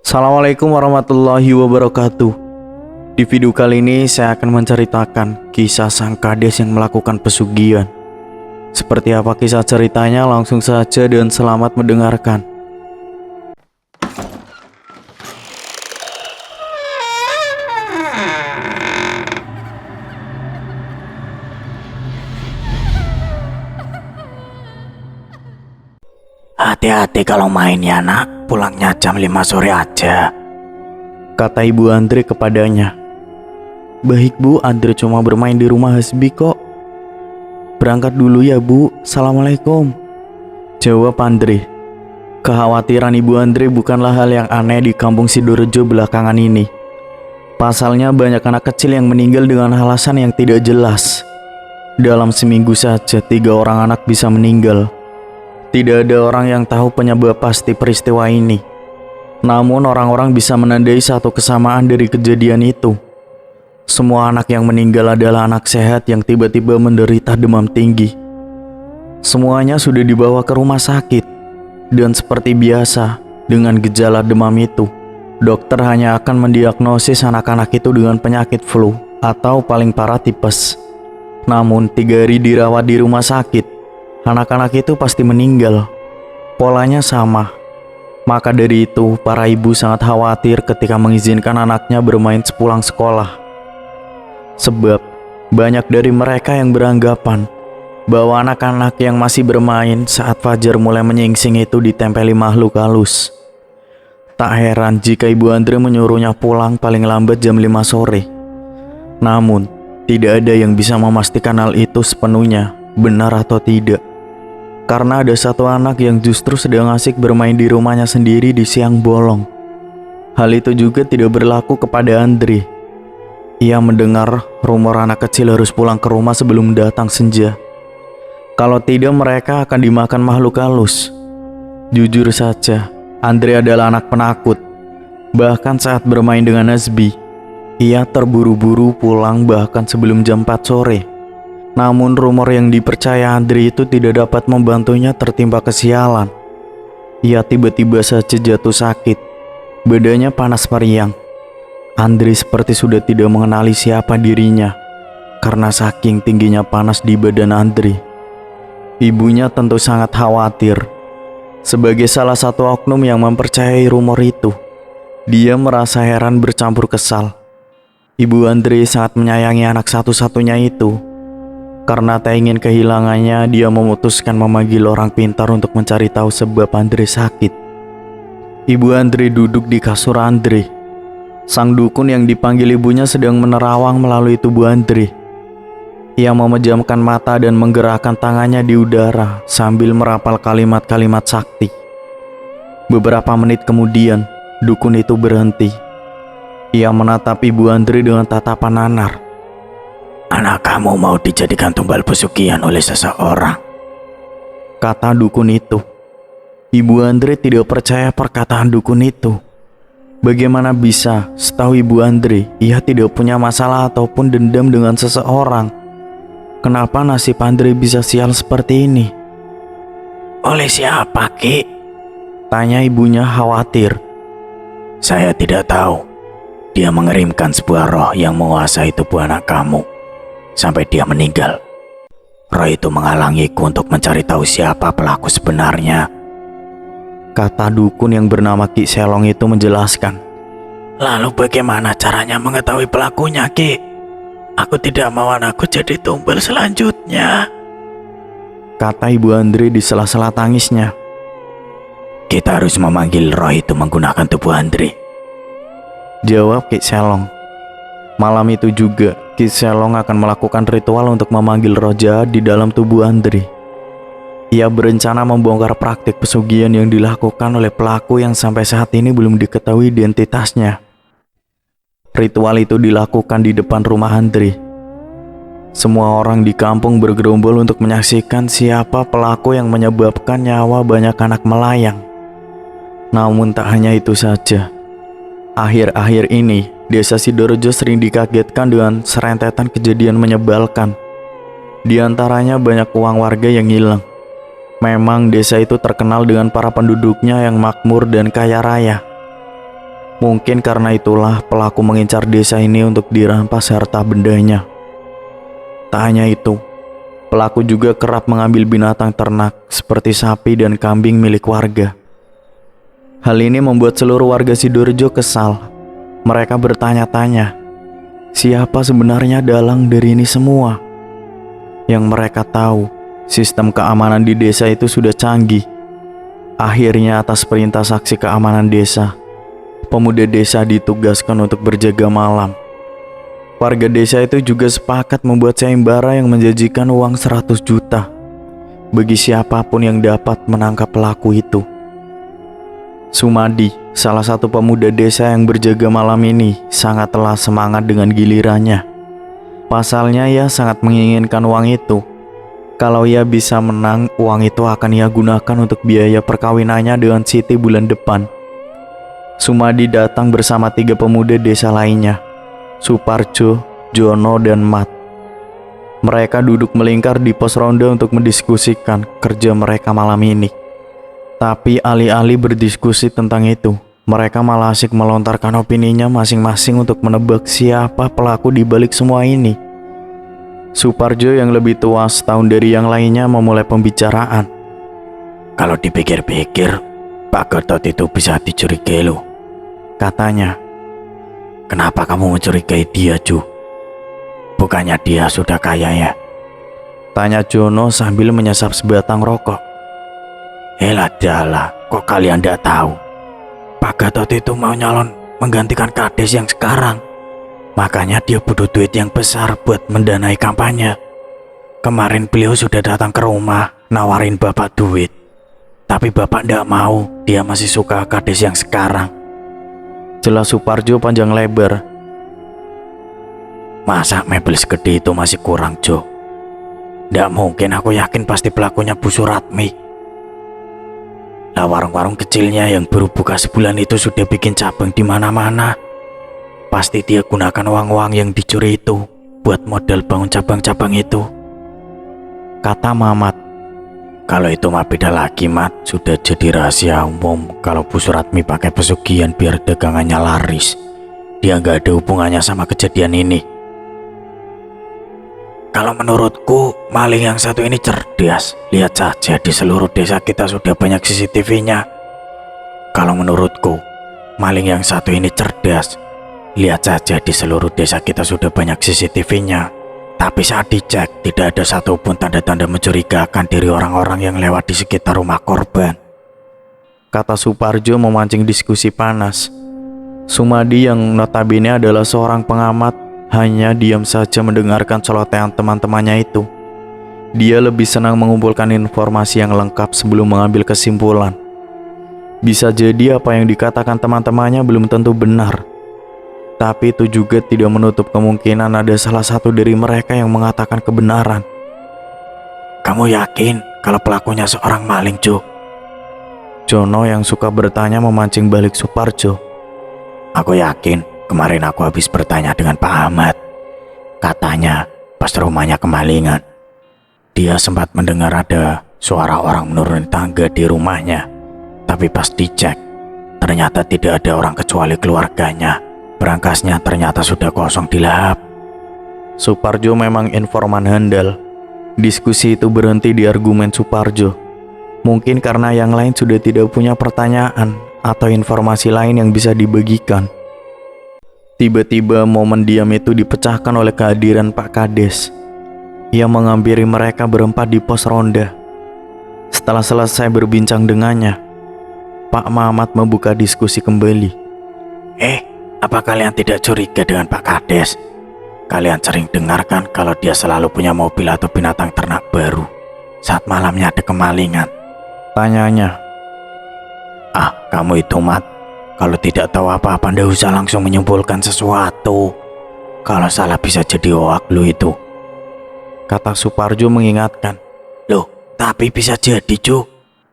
Assalamualaikum warahmatullahi wabarakatuh. Di video kali ini saya akan menceritakan kisah sang kades yang melakukan pesugihan. Seperti apa kisah ceritanya, langsung saja dan selamat mendengarkan. Hati-hati kalau main ya nak, pulangnya jam 5 sore aja, kata Ibu Andre kepadanya. Baik Bu, Andre cuma bermain di rumah Hasbi kok. Berangkat dulu ya Bu, Assalamualaikum, jawab Andre. Kekhawatiran Ibu Andre bukanlah hal yang aneh di kampung Sidorejo belakangan ini. Pasalnya banyak anak kecil yang meninggal dengan alasan yang tidak jelas. Dalam seminggu saja 3 orang anak bisa meninggal. Tidak ada orang yang tahu penyebab pasti peristiwa ini. Namun orang-orang bisa menandai satu kesamaan dari kejadian itu. Semua anak yang meninggal adalah anak sehat yang tiba-tiba menderita demam tinggi. Semuanya sudah dibawa ke rumah sakit. Dan seperti biasa, dengan gejala demam itu, dokter hanya akan mendiagnosis anak-anak itu dengan penyakit flu atau paling parah tipes. Namun 3 hari dirawat di rumah sakit, anak-anak itu pasti meninggal. Polanya sama. Maka dari itu, para ibu sangat khawatir ketika mengizinkan anaknya bermain sepulang sekolah. Sebab, banyak dari mereka yang beranggapan bahwa anak-anak yang masih bermain saat fajar mulai menyingsing itu ditempeli makhluk halus. Tak heran jika Ibu Andre menyuruhnya pulang paling lambat jam 5 sore. Namun, tidak ada yang bisa memastikan hal itu sepenuhnya benar atau tidak. Karena ada satu anak yang justru sedang asik bermain di rumahnya sendiri di siang bolong. Hal itu juga tidak berlaku kepada Andre. Ia mendengar rumor anak kecil harus pulang ke rumah sebelum datang senja. Kalau tidak mereka akan dimakan makhluk halus. Jujur saja, Andre adalah anak penakut. Bahkan saat bermain dengan Hasbi, ia terburu-buru pulang bahkan sebelum jam 4 sore. Namun rumor yang dipercaya Andre itu tidak dapat membantunya tertimpa kesialan. Ia tiba-tiba saja jatuh sakit. Badannya panas meriang. Andre seperti sudah tidak mengenali siapa dirinya karena saking tingginya panas di badan Andre. Ibunya tentu sangat khawatir. Sebagai salah satu oknum yang mempercayai rumor itu, dia merasa heran bercampur kesal. Ibu Andre sangat menyayangi anak satu-satunya itu. Karena tak ingin kehilangannya, dia memutuskan memanggil orang pintar untuk mencari tahu sebab Andre sakit. Ibu Andre duduk di kasur Andre. Sang dukun yang dipanggil ibunya sedang menerawang melalui tubuh Andre. Ia memejamkan mata dan menggerakkan tangannya di udara sambil merapal kalimat-kalimat sakti. Beberapa menit kemudian, dukun itu berhenti. Ia menatap Ibu Andre dengan tatapan nanar. anak kamu mau dijadikan tumbal pesugihan oleh seseorang, kata dukun itu. Ibu Andre tidak percaya perkataan dukun itu. Bagaimana bisa, setahu Ibu Andre, ia tidak punya masalah ataupun dendam dengan seseorang. Kenapa nasib Andre bisa sial seperti ini? Oleh siapa Ki? Tanya ibunya khawatir. Saya tidak tahu. Dia mengirimkan sebuah roh yang menguasai tubuh anak kamu sampai dia meninggal. Roh itu menghalangiku untuk mencari tahu siapa pelaku sebenarnya, kata dukun yang bernama Ki Selong itu menjelaskan. Lalu bagaimana caranya mengetahui pelakunya Ki? Aku tidak mau anakku jadi tumbal selanjutnya, kata Ibu Andre di sela-sela tangisnya. Kita harus memanggil roh itu menggunakan tubuh Andre, jawab Ki Selong. Malam itu juga, Ki Selong akan melakukan ritual untuk memanggil roh jahat di dalam tubuh Andre. Ia berencana membongkar praktik pesugihan yang dilakukan oleh pelaku yang sampai saat ini belum diketahui identitasnya. Ritual itu dilakukan di depan rumah Andre. Semua orang di kampung bergerombol untuk menyaksikan siapa pelaku yang menyebabkan nyawa banyak anak melayang. Namun tak hanya itu saja. Akhir-akhir ini, Desa Sidorejo sering dikagetkan dengan serentetan kejadian menyebalkan. Di antaranya banyak uang warga yang hilang. Memang desa itu terkenal dengan para penduduknya yang makmur dan kaya raya. Mungkin karena itulah pelaku mengincar desa ini untuk dirampas harta bendanya. Tak hanya itu, pelaku juga kerap mengambil binatang ternak seperti sapi dan kambing milik warga. Hal ini membuat seluruh warga Sidoarjo kesal. Mereka bertanya-tanya, siapa sebenarnya dalang dari ini semua? Yang mereka tahu, sistem keamanan di desa itu sudah canggih. Akhirnya atas perintah saksi keamanan desa, pemuda desa ditugaskan untuk berjaga malam. Warga desa itu juga sepakat membuat sayembara yang menjanjikan uang 100 juta bagi siapapun yang dapat menangkap pelaku itu. Sumadi, salah satu pemuda desa yang berjaga malam ini, sangatlah semangat dengan gilirannya. Pasalnya ia sangat menginginkan uang itu. Kalau ia bisa menang, uang itu akan ia gunakan untuk biaya perkawinannya dengan Siti bulan depan. Sumadi datang bersama 3 pemuda desa lainnya, Suparjo, Jono, dan Mat. Mereka duduk melingkar di pos ronda untuk mendiskusikan kerja mereka malam ini. Tapi alih-alih berdiskusi tentang itu, mereka malah asik melontarkan opininya masing-masing untuk menebak siapa pelaku di balik semua ini. Suparjo yang lebih tua setahun dari yang lainnya memulai pembicaraan. Kalau dipikir-pikir, Pak Gatot itu bisa dicurigai loh, katanya. Kenapa kamu mencurigai dia, Ju? Bukannya dia sudah kaya ya? Tanya Jono sambil menyesap sebatang rokok. Elah dalah, kok kalian tidak tahu? Pak Gatot itu mau nyalon menggantikan Kades yang sekarang. Makanya dia butuh duit yang besar buat mendanai kampanye. Kemarin beliau sudah datang ke rumah, nawarin Bapak duit. Tapi Bapak tidak mau, dia masih suka Kades yang sekarang. Jelas Suparjo panjang lebar. Masa mebel segede itu masih kurang, Jo? Tidak mungkin, aku yakin pasti pelakunya Bu Suratmi. Lah warung-warung kecilnya yang baru buka sebulan itu sudah bikin cabang di mana-mana. Pasti dia gunakan uang-uang yang dicuri itu buat modal bangun cabang-cabang itu, kata Mamat. Kalau itu mah beda lagi, Mat. Sudah jadi rahasia umum kalau Bu Suratmi pakai pesugihan biar dagangannya laris. Dia nggak ada hubungannya sama kejadian ini. Kalau menurutku, maling yang satu ini cerdas. Lihat saja di seluruh desa kita sudah banyak CCTV-nya. Kalau menurutku, maling yang satu ini cerdas. Lihat saja di seluruh desa kita sudah banyak CCTV-nya. Tapi saat dicek, tidak ada satupun tanda-tanda mencurigakan dari orang-orang yang lewat di sekitar rumah korban, kata Suparjo memancing diskusi panas. Sumadi yang notabene adalah seorang pengamat hanya diam saja mendengarkan celotehan teman-temannya itu. Dia lebih senang mengumpulkan informasi yang lengkap sebelum mengambil kesimpulan. Bisa jadi apa yang dikatakan teman-temannya belum tentu benar. Tapi itu juga tidak menutup kemungkinan ada salah satu dari mereka yang mengatakan kebenaran. Kamu yakin kalau pelakunya seorang maling, Jo? Jono yang suka bertanya memancing balik Suparjo. Aku yakin, kemarin aku habis bertanya dengan Pak Ahmad. Katanya pas rumahnya kemalingan, dia sempat mendengar ada suara orang menuruni tangga di rumahnya. Tapi pas dicek, ternyata tidak ada orang kecuali keluarganya. Berangkasnya ternyata sudah kosong dilahap. Suparjo memang informan handal. Diskusi itu berhenti di argumen Suparjo. Mungkin karena yang lain sudah tidak punya pertanyaan atau informasi lain yang bisa dibagikan. Tiba-tiba momen diam itu dipecahkan oleh kehadiran Pak Kades. Ia menghampiri mereka berempat di pos ronda. Setelah selesai berbincang dengannya, Pak Mamat membuka diskusi kembali. Apa kalian tidak curiga dengan Pak Kades? Kalian sering dengarkan kalau dia selalu punya mobil atau binatang ternak baru saat malamnya ada kemalingan? Tanyanya. Kamu itu, Mat. Kalau tidak tahu apa-apa, ndak usah langsung menyimpulkan sesuatu. Kalau salah bisa jadi hoak lu itu, kata Suparjo mengingatkan. Loh, tapi bisa jadi, Ju.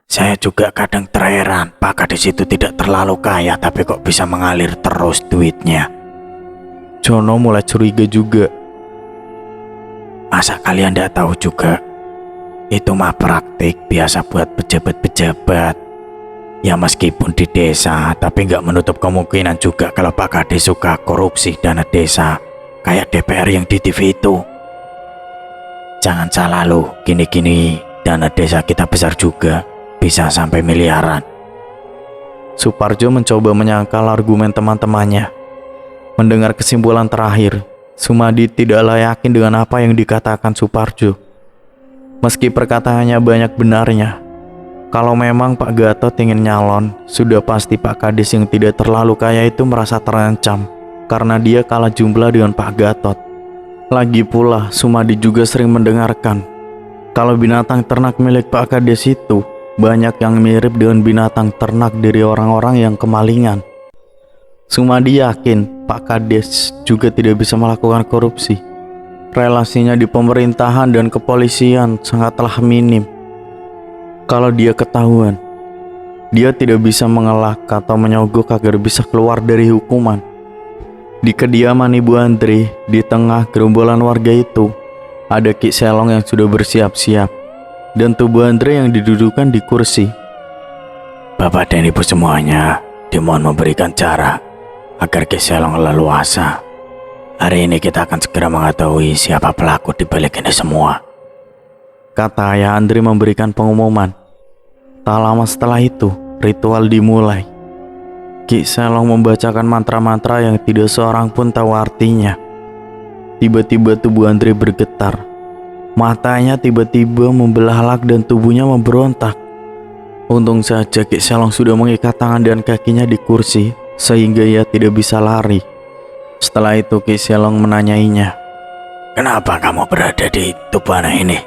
Saya juga kadang terheran, Pak Kades itu tidak terlalu kaya tapi kok bisa mengalir terus duitnya. Jono mulai curiga juga. Masa kalian tidak tahu juga? Itu mah praktik biasa buat pejabat-pejabat. Ya meskipun di desa, tapi nggak menutup kemungkinan juga kalau Pak Kades suka korupsi dana desa, kayak DPR yang di TV itu. Jangan salah lu, gini-gini dana desa kita besar juga, bisa sampai miliaran. Suparjo mencoba menyangkal argumen teman-temannya. Mendengar kesimpulan terakhir, Sumadi tidaklah yakin dengan apa yang dikatakan Suparjo. Meski perkataannya banyak benarnya, kalau memang Pak Gatot ingin nyalon, sudah pasti Pak Kades yang tidak terlalu kaya itu merasa terancam karena dia kalah jumlah dengan Pak Gatot. Lagi pula, Sumadi juga sering mendengarkan kalau binatang ternak milik Pak Kades itu banyak yang mirip dengan binatang ternak dari orang-orang yang kemalingan. Sumadi yakin Pak Kades juga tidak bisa melakukan korupsi. Relasinya di pemerintahan dan kepolisian sangatlah minim. Kalau dia ketahuan, dia tidak bisa mengelak atau menyogok agar bisa keluar dari hukuman. Di kediaman Ibu Andri, di tengah gerombolan warga itu, ada Ki Selong yang sudah bersiap-siap, dan tubuh Andri yang didudukan di kursi. Bapak dan Ibu semuanya, dimohon memberikan cara agar Ki Selong leluasa. Hari ini kita akan segera mengetahui siapa pelaku di balik ini semua, kata Ayah Andri memberikan pengumuman. Tak lama setelah itu, ritual dimulai. Ki Selong membacakan mantra-mantra yang tidak seorang pun tahu artinya. Tiba-tiba tubuh Andri bergetar. Matanya tiba-tiba membelalak dan tubuhnya memberontak. Untung saja Ki Selong sudah mengikat tangan dan kakinya di kursi, sehingga ia tidak bisa lari. Setelah itu Ki Selong menanyainya. "Kenapa kamu berada di tubuh anak ini?"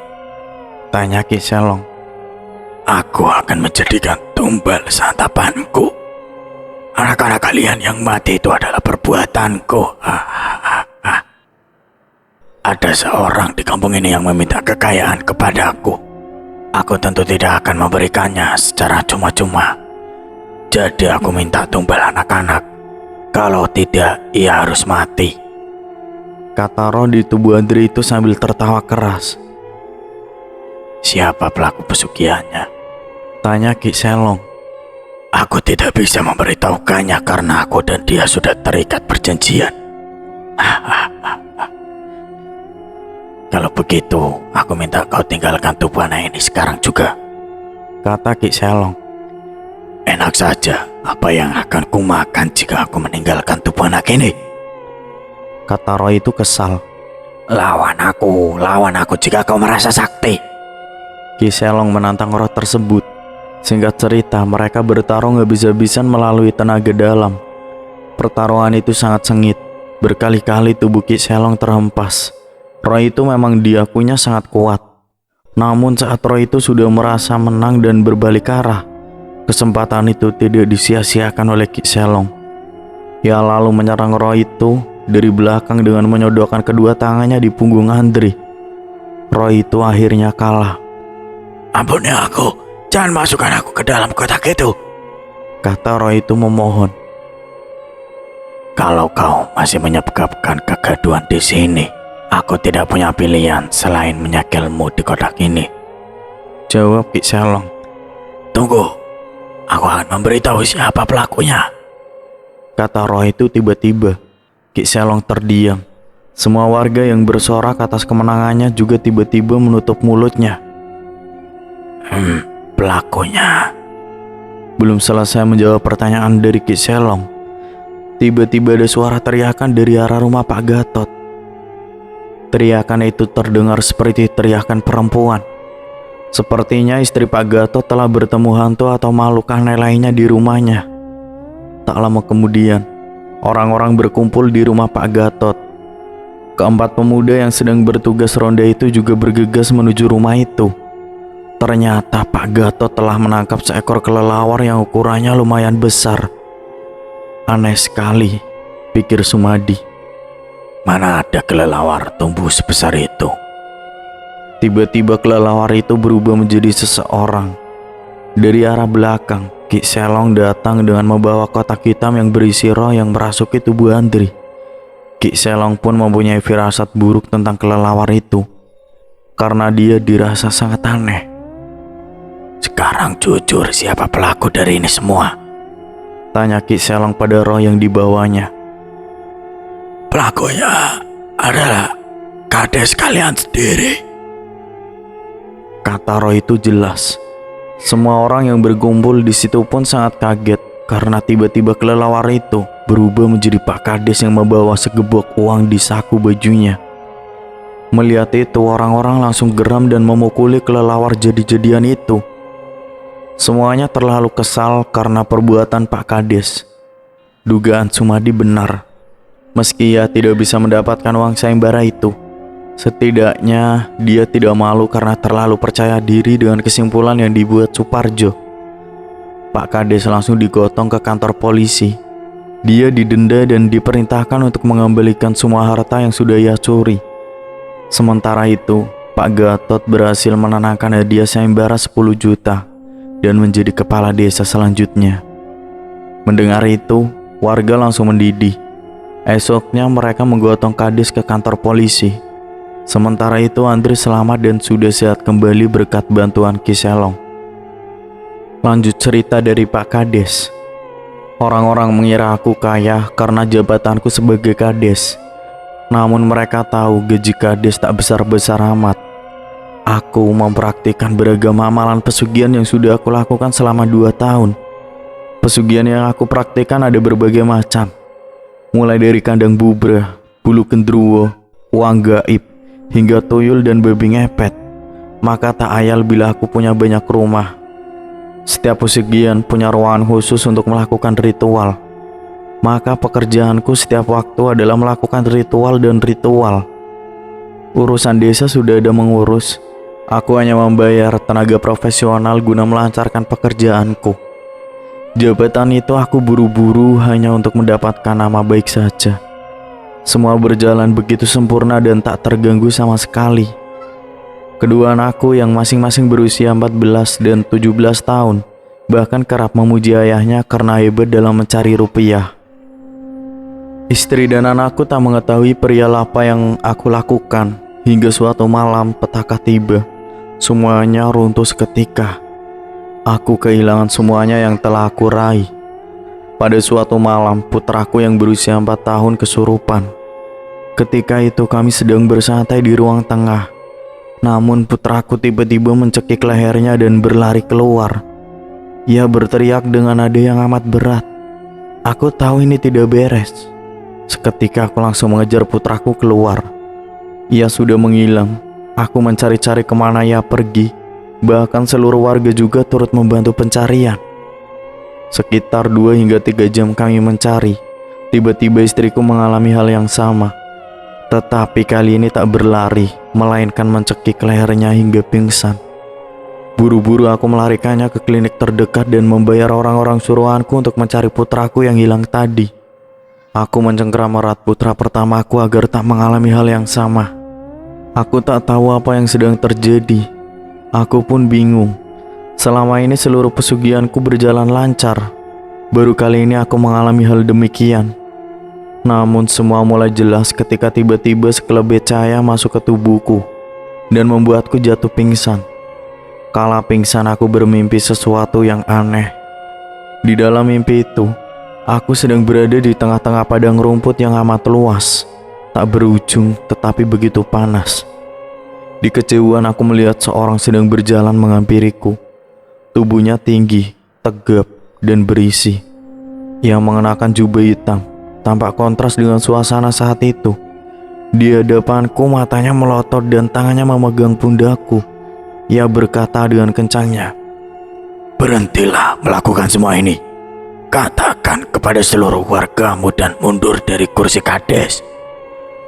tanya Ki Selong. "Aku akan menjadikan tumbal santapanku. Anak-anak kalian yang mati itu adalah perbuatanku. Ada seorang di kampung ini yang meminta kekayaan kepadaku. Aku tentu tidak akan memberikannya secara cuma-cuma. Jadi aku minta tumbal anak-anak. Kalau tidak, ia harus mati," kata roh di tubuh Andri itu sambil tertawa keras. "Siapa pelaku pesugihannya?" tanya Ki Selong. "Aku tidak bisa memberitahukannya karena aku dan dia sudah terikat perjanjian. Kalau begitu, aku minta kau tinggalkan tubuh anak ini sekarang juga," kata Ki Selong. "Enak saja, apa yang akan kumakan jika aku meninggalkan tubuh anak ini?" kata roh itu kesal. lawan aku jika kau merasa sakti." Ki Selong menantang roh tersebut. Singkat cerita, mereka bertarung habis-habisan melalui tenaga dalam. Pertarungan itu sangat sengit. Berkali-kali tubuh Ki Selong terhempas. Roh itu memang diakuinya sangat kuat. Namun saat roh itu sudah merasa menang dan berbalik arah, kesempatan itu tidak disia-siakan oleh Ki Selong. Ia lalu menyerang roh itu dari belakang dengan menyodorkan kedua tangannya di punggung Andri. Roh itu akhirnya kalah. "Ampuni aku, jangan masukkan aku ke dalam kotak itu," kata roh itu memohon. "Kalau kau masih menyebabkan kegaduhan di sini, aku tidak punya pilihan selain menyegelmu di kotak ini," jawab Ki Selong. "Tunggu, aku akan memberitahu siapa pelakunya," kata roh itu tiba-tiba. Ki Selong terdiam. Semua warga yang bersorak atas kemenangannya juga tiba-tiba menutup mulutnya. Pelakunya." Belum selesai menjawab pertanyaan dari Ki Selong, tiba-tiba ada suara teriakan dari arah rumah Pak Gatot. Teriakan itu terdengar seperti teriakan perempuan. Sepertinya istri Pak Gatot telah bertemu hantu atau makhluk aneh lainnya di rumahnya. Tak lama kemudian, orang-orang berkumpul di rumah Pak Gatot. Keempat pemuda yang sedang bertugas ronda itu juga bergegas menuju rumah itu. Ternyata Pak Gatot telah menangkap seekor kelelawar yang ukurannya lumayan besar. Aneh sekali, pikir Sumadi. Mana ada kelelawar tumbuh sebesar itu? Tiba-tiba kelelawar itu berubah menjadi seseorang. Dari arah belakang, Ki Selong datang dengan membawa kotak hitam yang berisi roh yang merasuki tubuh Andri. Ki Selong pun mempunyai firasat buruk tentang kelelawar itu, karena dia dirasa sangat aneh. Sekarang jujur, siapa pelaku dari ini semua? Tanya Ki Selong pada roh yang dibawanya. Pelakunya adalah kades kalian sendiri, kata roh itu jelas. Semua orang yang berkumpul di situ pun sangat kaget karena tiba-tiba kelelawar itu berubah menjadi Pak Kades yang membawa segebok uang di saku bajunya. Melihat itu, orang-orang langsung geram dan memukuli kelelawar jadi-jadian itu. Semuanya terlalu kesal karena perbuatan Pak Kades. Dugaan Sumadi benar. Meski ia tidak bisa mendapatkan uang sayembara itu, setidaknya dia tidak malu karena terlalu percaya diri dengan kesimpulan yang dibuat Suparjo. Pak Kades langsung digotong ke kantor polisi. Dia didenda dan diperintahkan untuk mengembalikan semua harta yang sudah ia curi. Sementara itu, Pak Gatot berhasil menenangkan hadiah sayembara 10 juta dan menjadi kepala desa selanjutnya. Mendengar itu, warga langsung mendidih. Esoknya mereka menggotong Kades ke kantor polisi. Sementara itu Andre selamat dan sudah sehat kembali berkat bantuan Ki Selong. Lanjut cerita dari Pak Kades. Orang-orang mengira aku kaya karena jabatanku sebagai Kades. Namun mereka tahu gaji Kades tak besar-besar amat. Aku mempraktikkan beragam amalan pesugihan yang sudah aku lakukan selama 2 tahun. Pesugihan yang aku praktikkan ada berbagai macam. Mulai dari kandang bubrah, bulu gendruwo, uang gaib, hingga tuyul dan babi ngepet. Maka tak ayal bila aku punya banyak rumah. Setiap pesugihan punya ruangan khusus untuk melakukan ritual. Maka pekerjaanku setiap waktu adalah melakukan ritual dan ritual. Urusan desa sudah ada mengurus. Aku hanya membayar tenaga profesional guna melancarkan pekerjaanku. Jabatan itu aku buru-buru hanya untuk mendapatkan nama baik saja. Semua berjalan begitu sempurna dan tak terganggu sama sekali. Kedua anakku yang masing-masing berusia 14 dan 17 tahun bahkan kerap memuji ayahnya karena hebat dalam mencari rupiah. Istri dan anakku tak mengetahui perial apa yang aku lakukan hingga suatu malam petaka tiba. Semuanya runtuh seketika. Aku kehilangan semuanya yang telah aku raih. Pada suatu malam, putraku yang berusia 4 tahun kesurupan. Ketika itu kami sedang bersantai di ruang tengah. Namun putraku tiba-tiba mencekik lehernya dan berlari keluar. Ia berteriak dengan nada yang amat berat. Aku tahu ini tidak beres. Seketika aku langsung mengejar putraku keluar. Ia sudah menghilang. Aku mencari-cari kemana ia pergi. Bahkan seluruh warga juga turut membantu pencarian. Sekitar 2 hingga 3 jam kami mencari. Tiba-tiba istriku mengalami hal yang sama. Tetapi kali ini tak berlari, melainkan mencekik lehernya hingga pingsan. Buru-buru aku melarikannya ke klinik terdekat dan membayar orang-orang suruhanku untuk mencari putraku yang hilang tadi. Aku mencengkeram erat putra pertamaku agar tak mengalami hal yang sama. Aku tak tahu apa yang sedang terjadi. Aku pun bingung. Selama ini seluruh pesugihanku berjalan lancar. Baru kali ini aku mengalami hal demikian. Namun semua mulai jelas ketika tiba-tiba sekelebet cahaya masuk ke tubuhku dan membuatku jatuh pingsan. Kala pingsan aku bermimpi sesuatu yang aneh. Di dalam mimpi itu, aku sedang berada di tengah-tengah padang rumput yang amat luas, tak berujung tetapi begitu panas. Di kejauhan aku melihat seorang sedang berjalan menghampiriku. Tubuhnya tinggi, tegap, dan berisi. Ia mengenakan jubah hitam, tampak kontras dengan suasana saat itu. Di hadapanku matanya melotot dan tangannya memegang pundakku. Ia berkata dengan kencangnya, "Berhentilah melakukan semua ini. Katakan kepada seluruh wargamu dan mundur dari kursi Kades.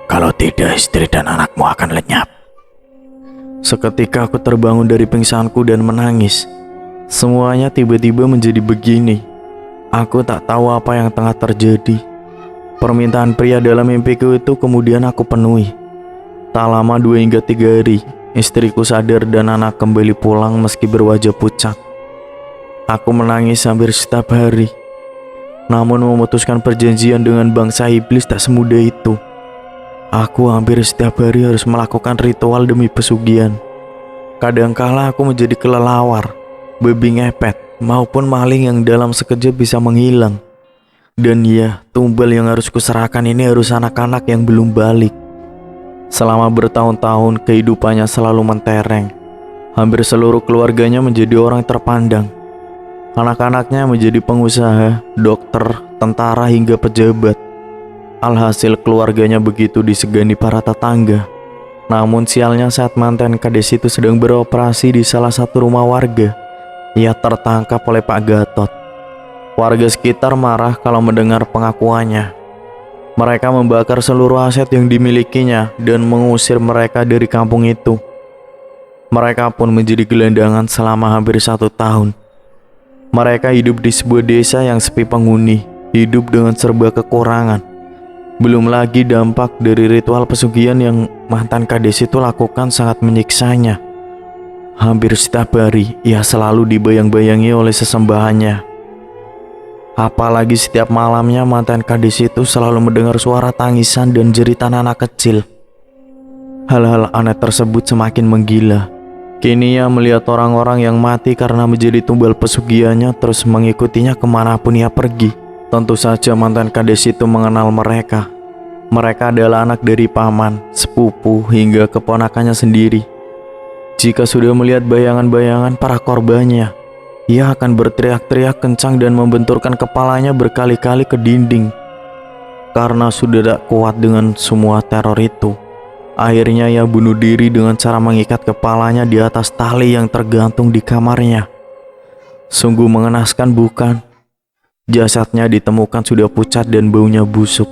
Kalau tidak, istri dan anakmu akan lenyap." Seketika aku terbangun dari pingsanku dan menangis. Semuanya tiba-tiba menjadi begini. Aku tak tahu apa yang tengah terjadi. Permintaan pria dalam mimpiku itu kemudian aku penuhi. Tak lama 2 hingga 3 hari, istriku sadar dan anak kembali pulang meski berwajah pucat. Aku menangis hampir setiap hari. Namun memutuskan perjanjian dengan bangsa iblis tak semudah itu. Aku hampir setiap hari harus melakukan ritual demi pesugihan. Kadangkala aku menjadi kelelawar. babi ngepet, maupun maling yang dalam sekejap bisa menghilang. Dan ya, tumbal yang harus kuserahkan ini harus anak-anak yang belum balik. Selama bertahun-tahun kehidupannya selalu mentereng. Hampir seluruh keluarganya menjadi orang terpandang. Anak-anaknya menjadi pengusaha, dokter, tentara hingga pejabat. Alhasil keluarganya begitu disegani para tetangga. Namun sialnya saat mantan kades itu sedang beroperasi di salah satu rumah warga, ia tertangkap oleh Pak Gatot. Warga sekitar marah kalau mendengar pengakuannya. Mereka membakar seluruh aset yang dimilikinya dan mengusir mereka dari kampung itu. Mereka pun menjadi gelandangan selama hampir 1 tahun. Mereka hidup di sebuah desa yang sepi penghuni, hidup dengan serba kekurangan. Belum lagi dampak dari ritual pesugihan yang mantan kades itu lakukan sangat menyiksanya. Hampir setiap hari ia selalu dibayang-bayangi oleh sesembahannya. Apalagi setiap malamnya mantan kades itu selalu mendengar suara tangisan dan jeritan anak kecil. Hal-hal aneh tersebut semakin menggila. Kini ia melihat orang-orang yang mati karena menjadi tumbal pesugihannya terus mengikutinya kemanapun ia pergi. Tentu saja mantan kades itu mengenal mereka. Mereka adalah anak dari paman, sepupu, hingga keponakannya sendiri. Jika sudah melihat bayangan-bayangan para korbannya, ia akan berteriak-teriak kencang dan membenturkan kepalanya berkali-kali ke dinding. Karena sudah tak kuat dengan semua teror itu, akhirnya ia bunuh diri dengan cara mengikat kepalanya di atas tali yang tergantung di kamarnya. Sungguh mengenaskan, bukan? Jasadnya ditemukan sudah pucat dan baunya busuk.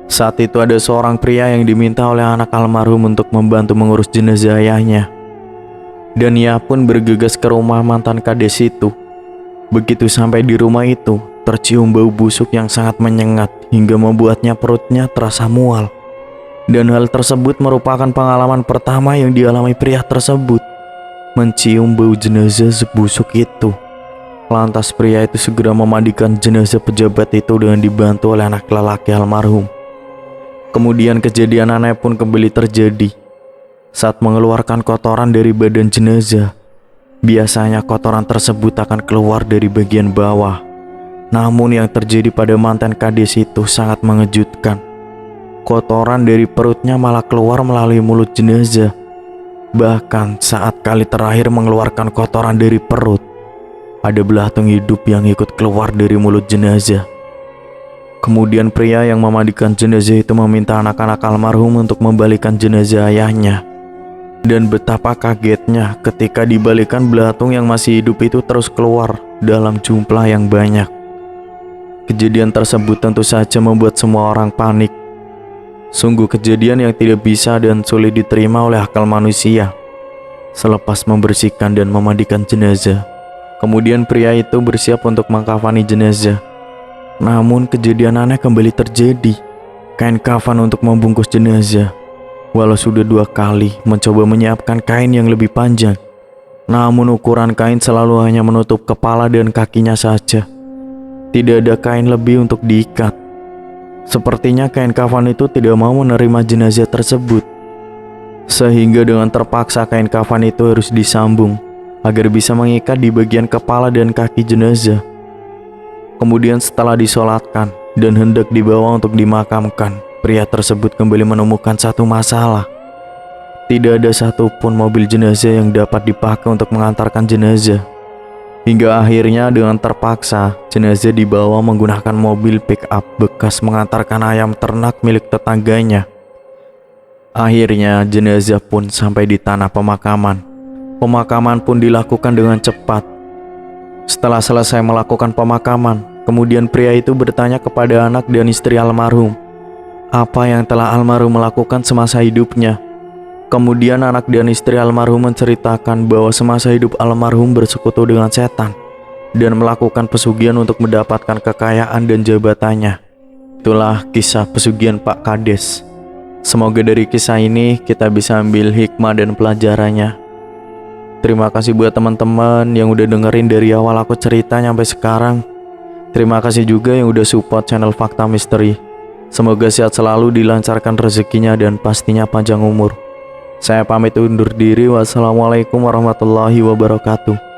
Saat itu ada seorang pria yang diminta oleh anak almarhum untuk membantu mengurus jenazah ayahnya. Dan ia pun bergegas ke rumah mantan kades itu. Begitu sampai di rumah itu, tercium bau busuk yang sangat menyengat hingga membuatnya perutnya terasa mual. Dan hal tersebut merupakan pengalaman pertama yang dialami pria tersebut, mencium bau jenazah sebusuk itu. Lantas pria itu segera memandikan jenazah pejabat itu dengan dibantu oleh anak lelaki almarhum. Kemudian kejadian aneh pun kembali terjadi. Saat mengeluarkan kotoran dari badan jenazah, biasanya kotoran tersebut akan keluar dari bagian bawah. Namun yang terjadi pada mantan kades itu sangat mengejutkan. Kotoran dari perutnya malah keluar melalui mulut jenazah. Bahkan saat kali terakhir mengeluarkan kotoran dari perut, ada belatung hidup yang ikut keluar dari mulut jenazah. Kemudian pria yang memandikan jenazah itu meminta anak-anak almarhum untuk membalikan jenazah ayahnya. Dan betapa kagetnya ketika dibalikan, belatung yang masih hidup itu terus keluar dalam jumlah yang banyak. Kejadian tersebut tentu saja membuat semua orang panik. Sungguh kejadian yang tidak bisa dan sulit diterima oleh akal manusia. Selepas membersihkan dan memandikan jenazah, kemudian pria itu bersiap untuk mengkafani jenazah. Namun kejadian aneh kembali terjadi. Kain kafan untuk membungkus jenazah, walau sudah 2 kali mencoba menyiapkan kain yang lebih panjang, namun ukuran kain selalu hanya menutup kepala dan kakinya saja. Tidak ada kain lebih untuk diikat. Sepertinya kain kafan itu tidak mau menerima jenazah tersebut, sehingga dengan terpaksa kain kafan itu harus disambung agar bisa mengikat di bagian kepala dan kaki jenazah. Kemudian setelah disolatkan dan hendak dibawa untuk dimakamkan, pria tersebut kembali menemukan satu masalah. Tidak ada satupun mobil jenazah yang dapat dipakai untuk mengantarkan jenazah. Hingga akhirnya dengan terpaksa, jenazah dibawa menggunakan mobil pick-up bekas mengantarkan ayam ternak milik tetangganya. Akhirnya jenazah pun sampai di tanah pemakaman. Pemakaman pun dilakukan dengan cepat. Setelah selesai melakukan pemakaman, kemudian pria itu bertanya kepada anak dan istri almarhum apa yang telah almarhum melakukan semasa hidupnya. Kemudian anak dan istri almarhum menceritakan bahwa semasa hidup almarhum bersekutu dengan setan dan melakukan pesugihan untuk mendapatkan kekayaan dan jabatannya. Itulah kisah pesugihan Pak Kades. Semoga dari kisah ini kita bisa ambil hikmah dan pelajarannya. Terima kasih buat teman-teman yang udah dengerin dari awal aku cerita sampai sekarang. Terima kasih juga yang udah support channel Fakta Misteri. Semoga sehat selalu, dilancarkan rezekinya, dan pastinya panjang umur. Saya pamit undur diri. Wassalamualaikum warahmatullahi wabarakatuh.